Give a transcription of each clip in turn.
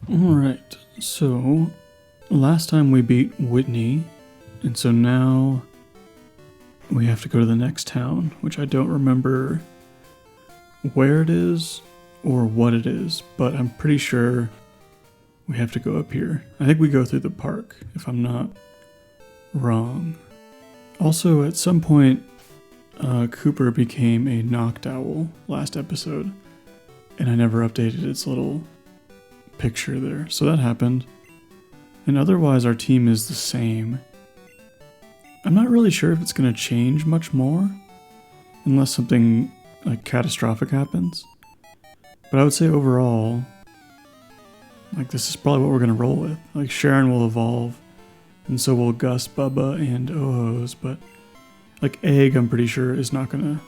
Alright, so last time we beat Whitney, and so now we have to go to the next town, which I don't remember where it is or what it is, but I'm pretty sure we have to go up here. I think we go through the park, if I'm not wrong. Also, at some point, Cooper became a knocked owl last episode, and I never updated its little picture there. So that happened. And otherwise, our team is the same. I'm not really sure if it's going to change much more, unless something like catastrophic happens. But I would say overall, like this is probably what we're going to roll with. Like Sharon will evolve, and so will Gus, Bubba, and Ohos, but like Egg, I'm pretty sure is not going to...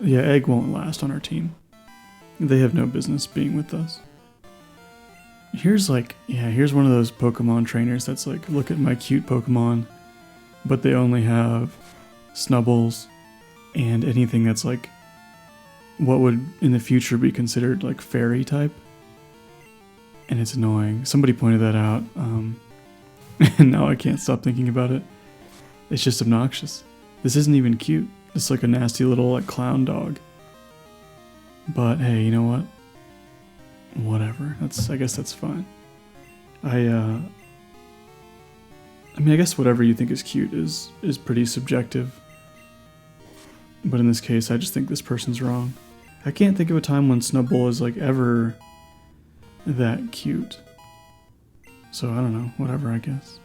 Yeah, Egg won't last on our team. They have no business being with us. Here's one of those Pokemon trainers that's like, look at my cute Pokemon, but they only have Snubbles and anything that's like what would in the future be considered like fairy type. And it's annoying. Somebody pointed that out, and now I can't stop thinking about it. It's just obnoxious. This isn't even cute. It's like a nasty little like clown dog. But hey, you know what? Whatever. I guess that's fine. I guess whatever you think is cute is pretty subjective. But in this case, I just think this person's wrong. I can't think of a time when Snubbull is like ever that cute. So I don't know, whatever, I guess.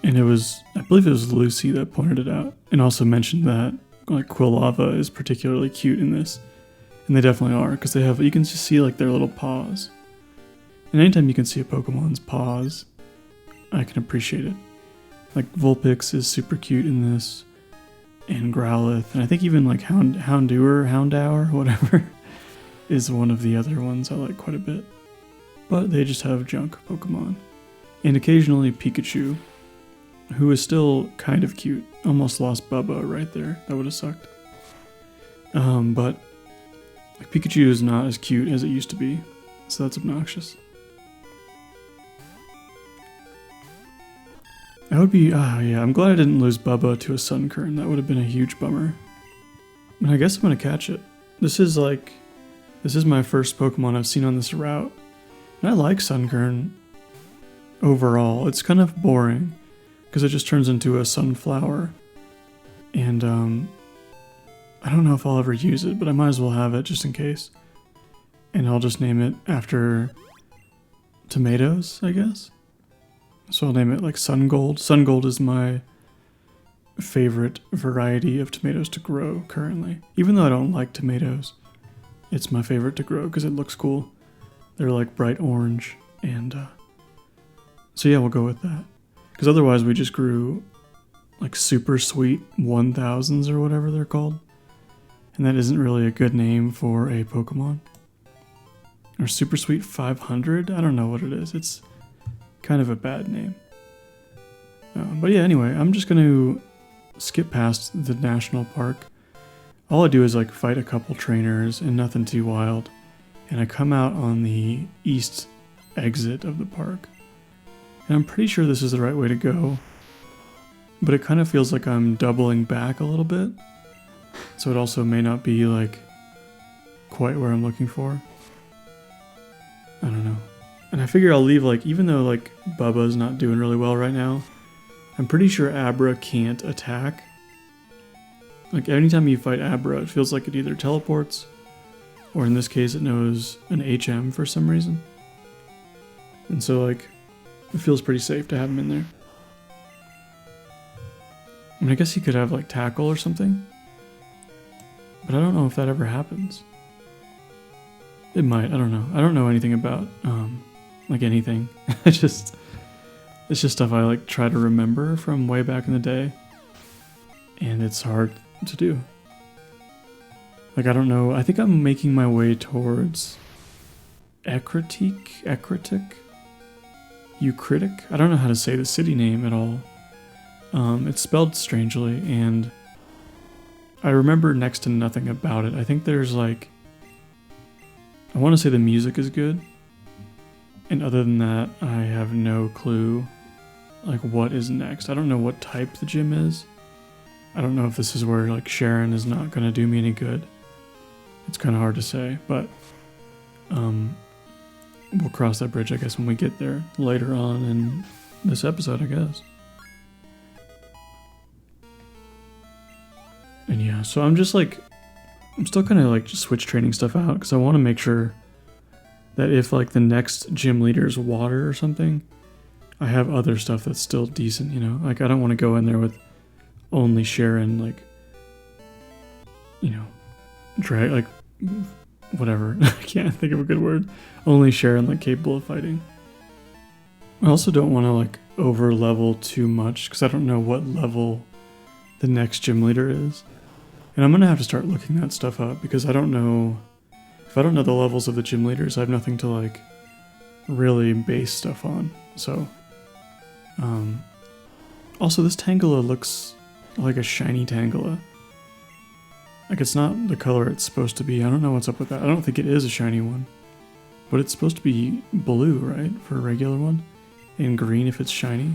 And I believe it was Lucy that pointed it out and also mentioned that like Quilava is particularly cute in this. And they definitely are, because you can just see like their little paws. And anytime you can see a Pokemon's paws, I can appreciate it. Like Vulpix is super cute in this, and Growlithe, and I think even like Houndour, whatever, is one of the other ones I like quite a bit. But they just have junk Pokemon. And occasionally Pikachu, who is still kind of cute. Almost lost Bubba right there. That would have sucked. But like, Pikachu is not as cute as it used to be, so that's obnoxious. That would be, I'm glad I didn't lose Bubba to a Sunkern. That would have been a huge bummer. And I guess I'm going to catch it. This is my first Pokemon I've seen on this route. And I like Sunkern overall. It's kind of boring, because it just turns into a sunflower. And, I don't know if I'll ever use it, but I might as well have it just in case. And I'll just name it after tomatoes, I guess. So I'll name it like Sungold. Sungold is my favorite variety of tomatoes to grow currently. Even though I don't like tomatoes, it's my favorite to grow because it looks cool. They're like bright orange, and so yeah, we'll go with that. Because otherwise we just grew like super sweet 1000s or whatever they're called. And that isn't really a good name for a Pokemon. Or Super Sweet 500? I don't know what it is. It's kind of a bad name. But yeah, anyway, I'm just going to skip past the national park. All I do is like fight a couple trainers and nothing too wild. And I come out on the east exit of the park. And I'm pretty sure this is the right way to go. But it kind of feels like I'm doubling back a little bit. So it also may not be like quite where I'm looking for. I don't know. And I figure I'll leave like, even though like Bubba's not doing really well right now, I'm pretty sure Abra can't attack. Like anytime you fight Abra, it feels like it either teleports, or in this case it knows an HM for some reason. And so like, it feels pretty safe to have him in there. I mean, I guess he could have like Tackle or something. But I don't know if that ever happens. It might, I don't know. I don't know anything about, like anything. It's just stuff I like try to remember from way back in the day. And it's hard to do. Like, I don't know. I think I'm making my way towards Eucritic? I don't know how to say the city name at all. It's spelled strangely, and I remember next to nothing about it. I think there's like, I want to say the music is good, And other than that, I have no clue like what is next. I don't know what type the gym is. I don't know if this is where like Sharon is not going to do me any good. It's kind of hard to say, but we'll cross that bridge, I guess, when we get there later on in this episode, I guess. And yeah, so I'm still kind of like just switch training stuff out because I want to make sure that if like the next gym leader is water or something, I have other stuff that's still decent, you know? Like I don't want to go in there with only Sharon, like, you know, like, whatever. I can't think of a good word. Only Sharon, like, capable of fighting. I also don't want to, like, over level too much because I don't know what level the next gym leader is. And I'm going to have to start looking that stuff up because I don't know. If I don't know the levels of the gym leaders, I have nothing to, like, really base stuff on. So, also, this Tangela looks like a shiny Tangela. Like, it's not the color it's supposed to be. I don't know what's up with that. I don't think it is a shiny one. But it's supposed to be blue, right? For a regular one. And green if it's shiny.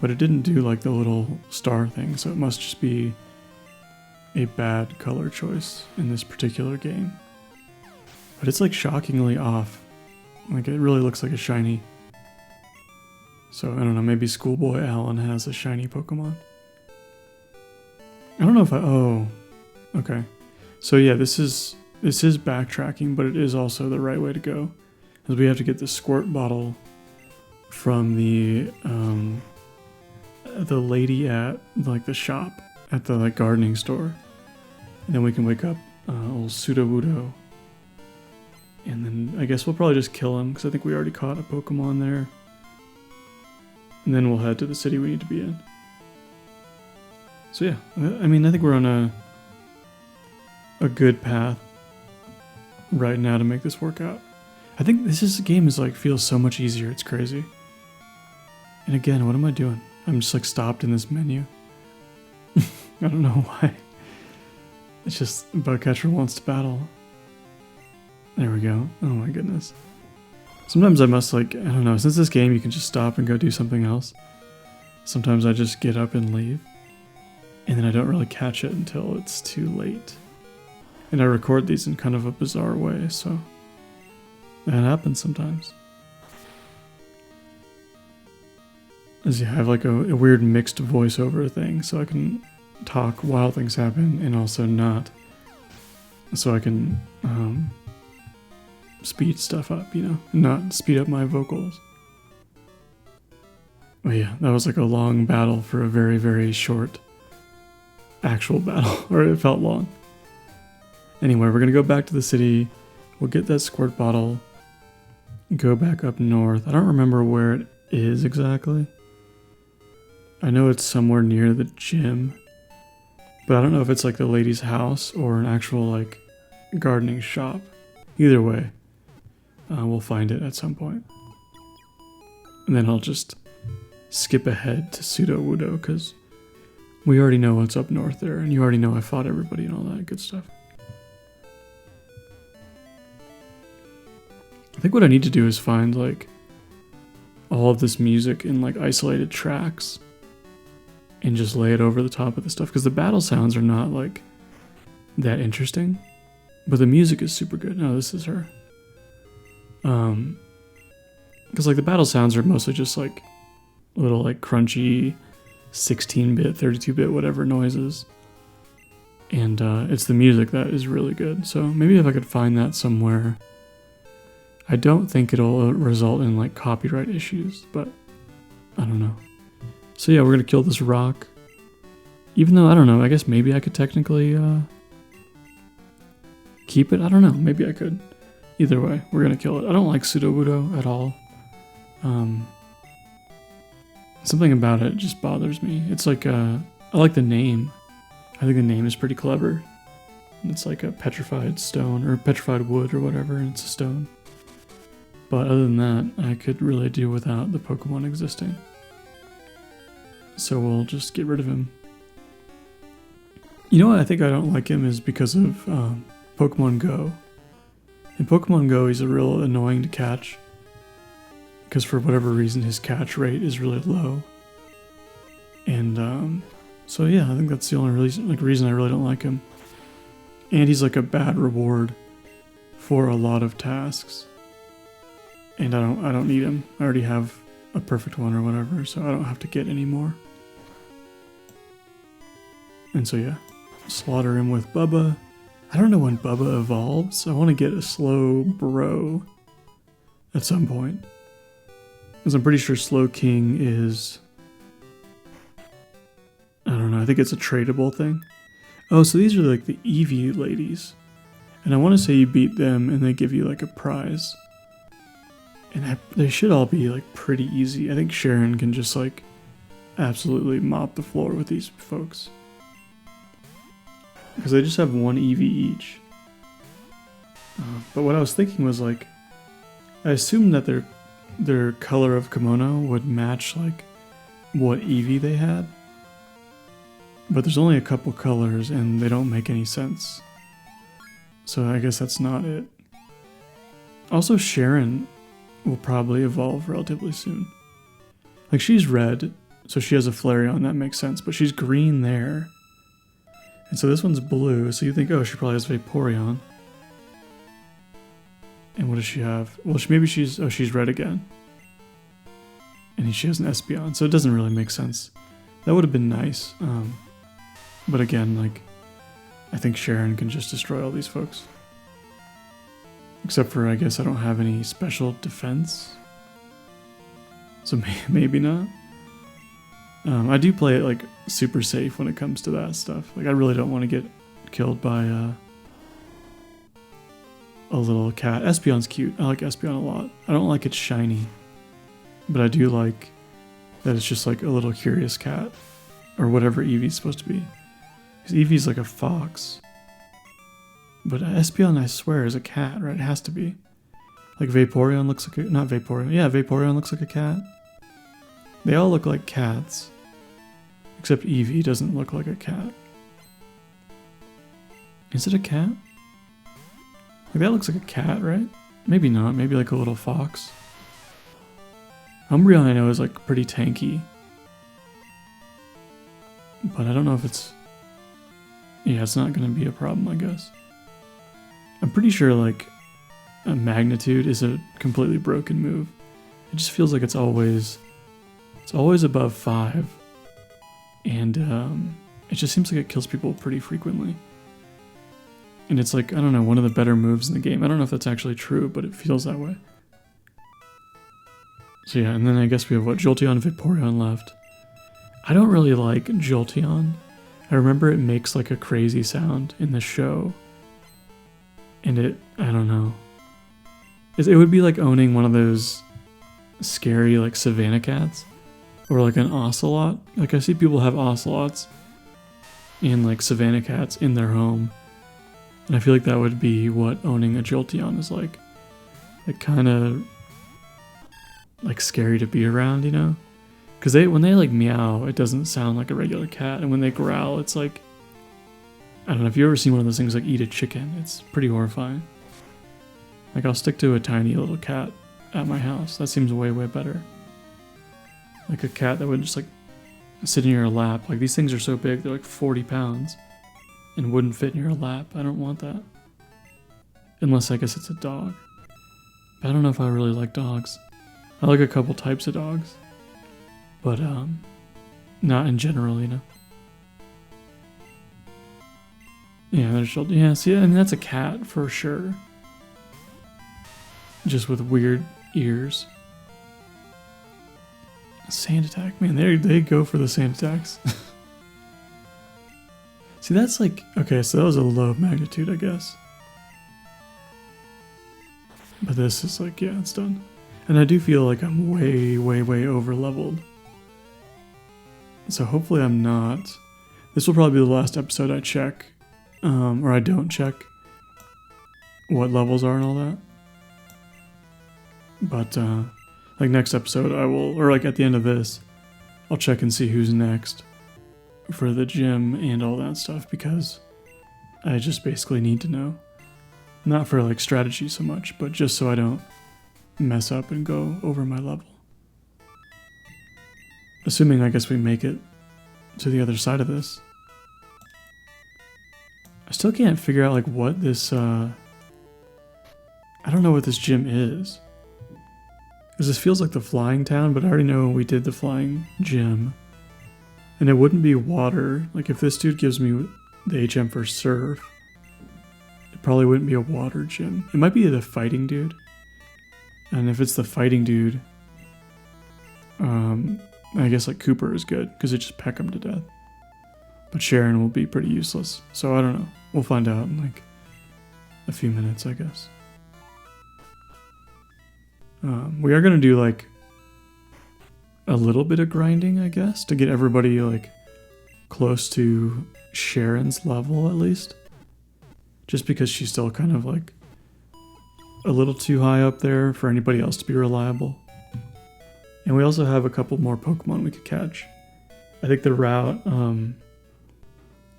But it didn't do, like, the little star thing. So it must just be a bad color choice in this particular game. But it's, like, shockingly off. Like, it really looks like a shiny. So, I don't know. Maybe Schoolboy Alan has a shiny Pokemon. I don't know if oh, okay. So yeah, this is backtracking, but it is also the right way to go. Because we have to get the squirt bottle from the lady at like the shop at the like gardening store. And then we can wake up old Sudowoodo. And then I guess we'll probably just kill him because I think we already caught a Pokemon there. And then we'll head to the city we need to be in. So yeah, I mean, I think we're on a good path right now to make this work out. I think this game is like feels so much easier. It's crazy. And again, what am I doing? I'm just like stopped in this menu. I don't know why. It's just Bugcatcher wants to battle. There we go. Oh my goodness. Sometimes I must like, I don't know, since this game you can just stop and go do something else. Sometimes I just get up and leave. And then I don't really catch it until it's too late. And I record these in kind of a bizarre way, so that happens sometimes. As I have like a weird mixed voiceover thing, so I can talk while things happen and also not. So I can speed stuff up, you know, and not speed up my vocals. But yeah, that was like a long battle for a very, very short actual battle, or it felt long. Anyway, we're gonna go back to the city. We'll get that squirt bottle. Go back up north. I don't remember where it is exactly. I know it's somewhere near the gym, but I don't know if it's like the lady's house or an actual like gardening shop. Either way, we'll find it at some point. And then I'll just skip ahead to Sudowoodo because we already know what's up north there, and you already know I fought everybody and all that good stuff. I think what I need to do is find, like, all of this music in, like, isolated tracks and just lay it over the top of the stuff, because the battle sounds are not, like, that interesting, but the music is super good. No, this is her. Because, like, the battle sounds are mostly just, like, little, like, crunchy 16-bit, 32-bit, whatever noises. And it's the music that is really good. So maybe if I could find that somewhere. I don't think it'll result in like copyright issues, but I don't know. So yeah, we're gonna kill this rock. Even though, I don't know, I guess maybe I could technically keep it. I don't know, maybe I could. Either way, we're gonna kill it. I don't like Sudowoodo at all. Something about it just bothers me. It's like, I like the name. I think the name is pretty clever. It's like a petrified stone, or petrified wood or whatever, and it's a stone. But other than that, I could really do without the Pokemon existing. So we'll just get rid of him. You know what I think I don't like him is because of Pokemon Go. In Pokemon Go, he's a real annoying to catch. because for whatever reason his catch rate is really low. And so yeah, I think that's the only reason I really don't like him. And he's like a bad reward for a lot of tasks. And I don't need him. I already have a perfect one or whatever, so I don't have to get any more. And so yeah, slaughter him with Bubba. I don't know when Bubba evolves. I want to get a slow bro at some point. Because I'm pretty sure slow king is... I don't know, I think it's a tradable thing. Oh, so these are like the Eevee ladies. And I want to say you beat them and they give you like a prize. And they should all be like pretty easy. I think Sharon can just like absolutely mop the floor with these folks. Because they just have one Eevee each. But what I was thinking was like, I assumed that their color of kimono would match like what Eevee they had. But there's only a couple colors and they don't make any sense. So I guess that's not it. Also, Sharon will probably evolve relatively soon. Like, she's red, so she has a Flareon, that makes sense, but she's green there. And so this one's blue, so you think, oh, she probably has Vaporeon. And what does she have? Well, she's red again. And she has an Espeon, so it doesn't really make sense. That would have been nice. But again, like, I think Sharon can just destroy all these folks. Except for, I guess I don't have any special defense. So maybe not. I do play it, like, super safe when it comes to that stuff. Like, I really don't want to get killed by a little cat. Espeon's cute. I like Espeon a lot. I don't like it's shiny. But I do like that it's just like a little curious cat. Or whatever Eevee's supposed to be. Because Eevee's like a fox. But Espeon, I swear, is a cat, right? It has to be. Like Vaporeon looks like a... Not Vaporeon. Yeah, Vaporeon looks like a cat. They all look like cats. Except Eevee doesn't look like a cat. Is it a cat? Like, that looks like a cat, right? Maybe not. Maybe like a little fox. Umbreon, I know, is like pretty tanky. But I don't know if it's... Yeah, it's not going to be a problem, I guess. I'm pretty sure, like, a Magnitude is a completely broken move. It just feels like it's always above 5. And it just seems like it kills people pretty frequently. And it's like, I don't know, one of the better moves in the game. I don't know if that's actually true, but it feels that way. So yeah, and then I guess we have, what, Jolteon and Vaporeon left. I don't really like Jolteon. I remember it makes like a crazy sound in the show. And I don't know. It would be like owning one of those scary like savanna cats. Or like an ocelot. Like, I see people have ocelots and like savanna cats in their home. And I feel like that would be what owning a Jolteon is like. Like, kind of like scary to be around, you know? Because when they like meow, it doesn't sound like a regular cat. And when they growl, it's like, I don't know, if you've ever seen one of those things like eat a chicken, it's pretty horrifying. Like, I'll stick to a tiny little cat at my house. That seems way, way better. Like a cat that would just like sit in your lap. Like, these things are so big, they're like 40 pounds and wouldn't fit in your lap. I don't want that. Unless I guess it's a dog. But I don't know if I really like dogs. I like a couple types of dogs. But not in general, you know. Yeah, there's Jolteon. Yeah, see, I mean, that's a cat for sure. Just with weird ears. Sand attack, man, they go for the sand attacks. See, that's like, okay, so that was a low magnitude, I guess. But this is like, yeah, it's done. And I do feel like I'm way, way, way over leveled. So hopefully I'm not. This will probably be the last episode I check, or I don't check what levels are and all that. But, like next episode I will, or like at the end of this, I'll check and see who's next for the gym and all that stuff, because I just basically need to know. Not for like strategy so much, but just so I don't mess up and go over my level. Assuming, I guess, we make it to the other side of this. I still can't figure out, like, what this, I don't know what this gym is. Because this feels like the flying town, but I already know we did the flying gym. And it wouldn't be water. Like, if this dude gives me the HM for surf, it probably wouldn't be a water gym. It might be the fighting dude. And if it's the fighting dude, I guess, like, Cooper is good, because it just peck him to death. But Sharon will be pretty useless. So I don't know. We'll find out in, like, a few minutes, I guess. We are going to do, like, a little bit of grinding, I guess, to get everybody, like, close to Sharon's level, at least. Just because she's still kind of, like, a little too high up there for anybody else to be reliable. And we also have a couple more Pokemon we could catch. I think the route,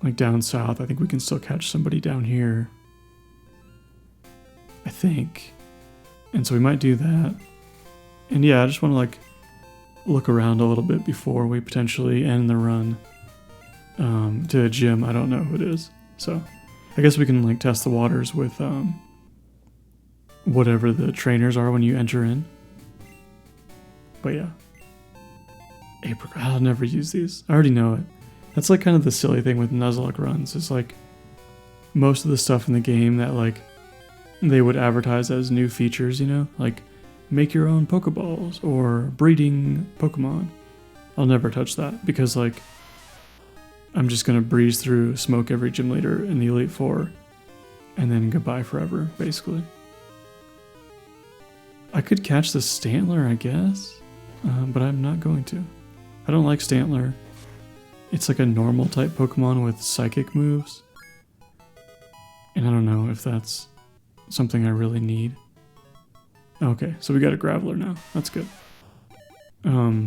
like, down south, I think we can still catch somebody down here. I think. And so we might do that. And yeah, I just want to, like, look around a little bit before we potentially end the run to a gym. I don't know who it is. So I guess we can, like, test the waters with whatever the trainers are when you enter in. But yeah. Apricot. I'll never use these. I already know it. That's, like, kind of the silly thing with Nuzlocke runs. It's like most of the stuff in the game that, like, they would advertise as new features, you know? Like, make your own Pokeballs or breeding Pokemon. I'll never touch that because, like, I'm just going to breeze through, smoke every gym leader in the Elite Four, and then goodbye forever, basically. I could catch the Stantler, I guess, but I'm not going to. I don't like Stantler. It's like a normal type Pokemon with psychic moves. And I don't know if that's something I really need. Okay, so we got a Graveler now. That's good. Yeah,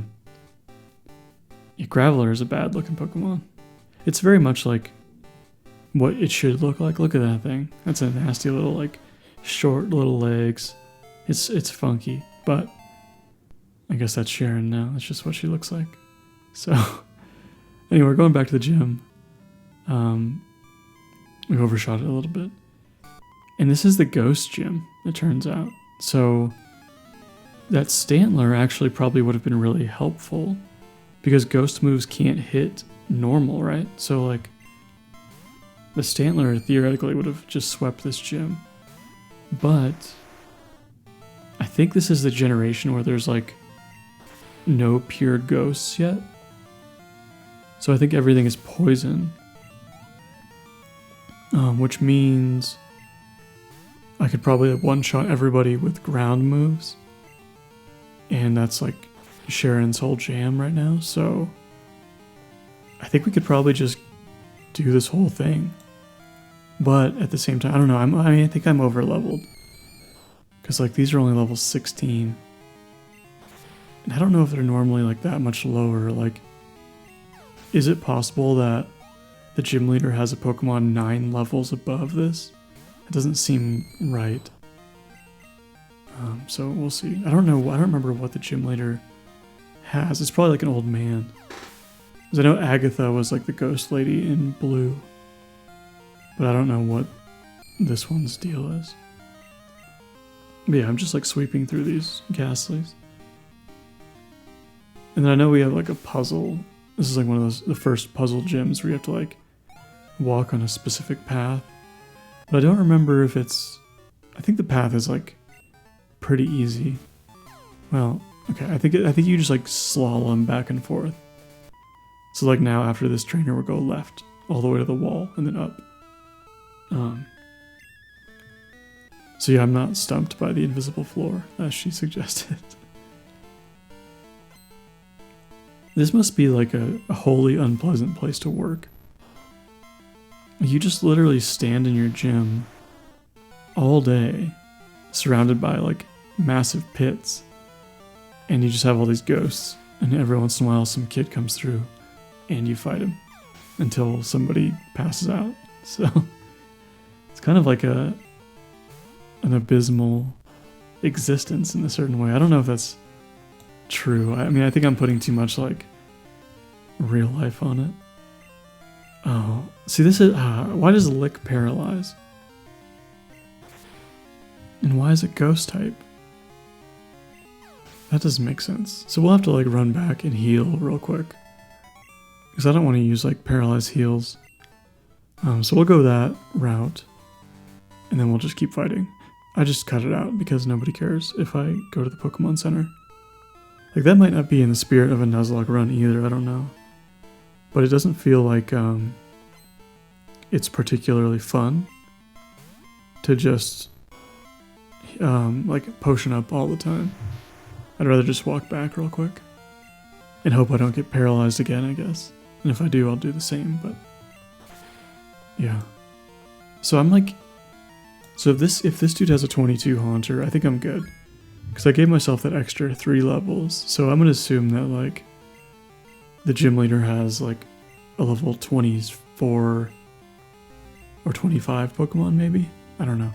Graveler is a bad looking Pokemon. It's very much like what it should look like. Look at that thing. That's a nasty little, like, short little legs. It's funky, but I guess that's Sharon now. That's just what she looks like. So anyway, we're going back to the gym. We overshot it a little bit. And this is the ghost gym, it turns out. So that Stantler actually probably would have been really helpful because ghost moves can't hit normal, right? So, like, the Stantler theoretically would have just swept this gym. But I think this is the generation where there's, like, no pure ghosts yet. So I think everything is poison. Which means I could probably one-shot everybody with ground moves. And that's, like, Sharon's whole jam right now. So I think we could probably just do this whole thing. But at the same time, I don't know. I think I'm over-leveled. Because, like, these are only level 16. And I don't know if they're normally, like, that much lower. Like, is it possible that the gym leader has a Pokemon 9 levels above this? It doesn't seem right. So we'll see. I don't know. I don't remember what the gym leader has. It's probably like an old man. Because I know Agatha was like the ghost lady in blue. But I don't know what this one's deal is. But yeah, I'm just, like, sweeping through these Ghastlies. And then I know we have, like, a puzzle. This is, like, one of those, the first puzzle gyms where you have to, like, walk on a specific path. But I don't remember if it's... I think the path is, like, pretty easy. Well, okay, I think you just, like, slalom back and forth. So, like, now after this trainer, we'll go left all the way to the wall and then up. So yeah, I'm not stumped by the invisible floor, as she suggested. This must be like a wholly unpleasant place to work. You just literally stand in your gym all day, surrounded by, like, massive pits, and you just have all these ghosts, and every once in a while some kid comes through, and you fight him until somebody passes out. So it's kind of like an abysmal existence in a certain way. I don't know if that's true. I mean, I think I'm putting too much like real life on it. Oh, see, this is why does Lick paralyze? And why is it ghost type? That doesn't make sense. So we'll have to like run back and heal real quick, because I don't want to use like paralyzed heals. So we'll go that route, and then we'll just keep fighting. I just cut it out because nobody cares if I go to the Pokemon Center. Like, that might not be in the spirit of a Nuzlocke run either, I don't know. But it doesn't feel like it's particularly fun to just like potion up all the time. I'd rather just walk back real quick and hope I don't get paralyzed again, I guess. And if I do, I'll do the same, but yeah. So I'm like, so if this dude has a 22 Haunter, I think I'm good. Because I gave myself that extra 3 levels, so I'm going to assume that like the gym leader has like a level 24 or 25 Pokemon maybe? I don't know.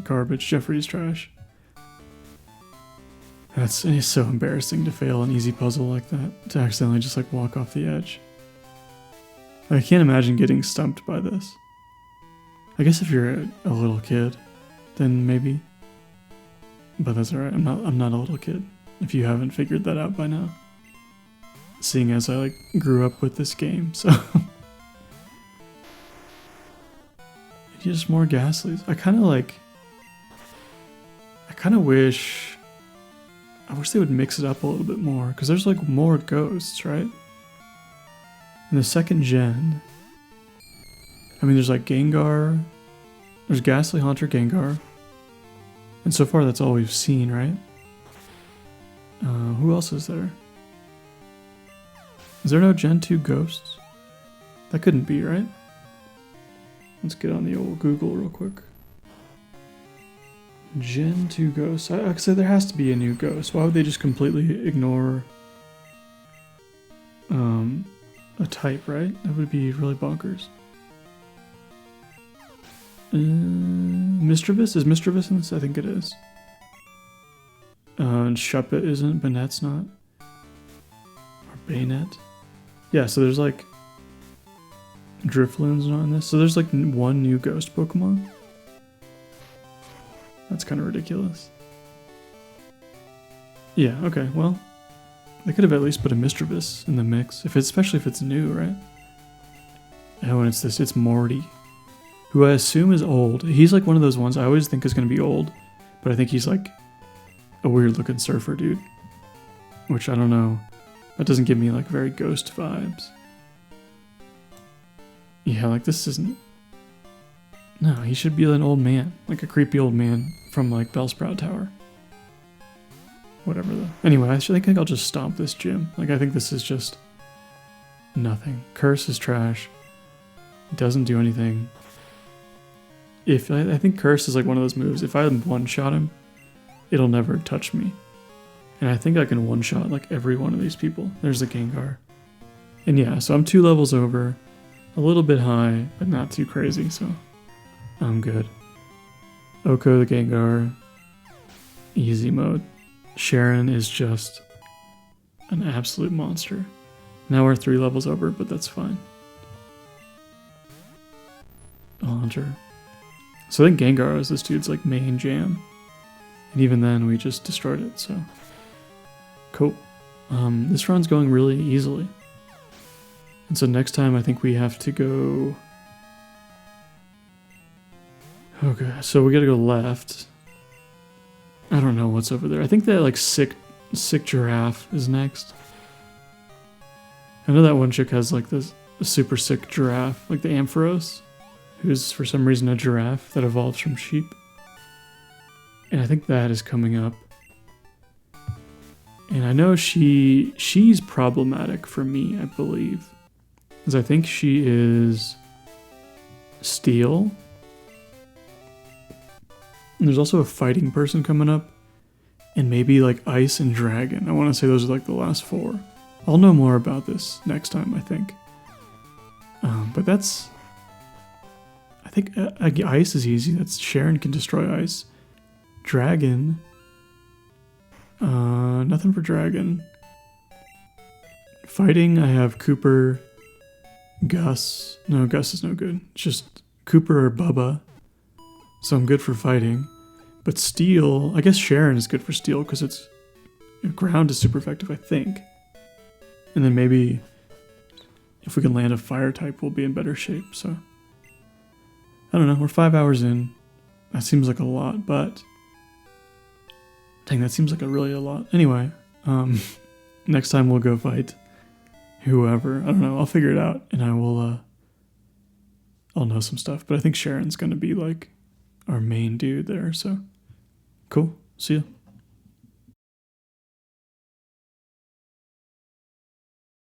Garbage, Jeffrey's trash. It's so embarrassing to fail an easy puzzle like that, to accidentally just like walk off the edge. I can't imagine getting stumped by this. I guess if you're a little kid, then maybe. But that's alright, I'm not a little kid, if you haven't figured that out by now. Seeing as I like grew up with this game, so. Just more Ghastlies. I wish they would mix it up a little bit more, because there's like more ghosts, right? In the second gen, I mean, there's like Gengar, there's Ghastly, Haunter, Gengar, and so far that's all we've seen, right? Who else is there? Is there no Gen 2 ghosts? That couldn't be, right? Let's get on the old Google real quick. Gen 2 ghosts. I could say there has to be a new ghost. Why would they just completely ignore a type, right? That would be really bonkers. Mischievous? Is Mischievous in this? I think it is. And Shuppet isn't, Banette's not. Or Bayonet. Yeah, so there's like Drifloon's not in this. So there's like one new ghost Pokemon. That's kind of ridiculous. Yeah, okay, well, they could have at least put a Mischievous in the mix, especially if it's new, right? Oh, and it's Morty, who I assume is old. He's like one of those ones I always think is going to be old, but I think he's like a weird looking surfer dude, which I don't know. That doesn't give me like very ghost vibes. Yeah, like this isn't... No, he should be an old man, like a creepy old man from like Bellsprout Tower. Whatever though. Anyway, I think I'll just stomp this gym. Like, I think this is just nothing. Curse is trash. It doesn't do anything. I think Curse is like one of those moves. If I one-shot him, it'll never touch me. And I think I can one-shot like every one of these people. There's the Gengar. And yeah, so I'm 2 levels over. A little bit high, but not too crazy, so I'm good. Oko the Gengar. Easy mode. Sharon is just an absolute monster. Now we're 3 levels over, but that's fine. Haunter. So I think Gengar is this dude's like main jam. And even then we just destroyed it, so. Cool. This run's going really easily. And so next time I think we have to go... Okay, so we gotta go left. I don't know what's over there. I think that like sick giraffe is next. I know that one chick has like this super sick giraffe, like the Ampharos, who's for some reason a giraffe that evolves from sheep. And I think that is coming up. And I know she's problematic for me, I believe. Because I think she is steel. And there's also a fighting person coming up. And maybe like ice and dragon. I want to say those are like the last 4. I'll know more about this next time, I think. But I think ice is easy. That's Sharon can destroy ice. Dragon. Nothing for dragon. Fighting, I have Cooper, Gus. No, Gus is no good. It's just Cooper or Bubba. So I'm good for fighting. But steel, I guess Sharon is good for steel because it's ground is super effective, I think. And then maybe if we can land a fire type, we'll be in better shape. So I don't know. We're 5 hours in. That seems like a lot, but dang, that seems like really a lot. Anyway, next time we'll go fight whoever. I don't know. I'll figure it out, and I'll know some stuff. But I think Sharon's gonna be like our main dude there. So cool. See ya.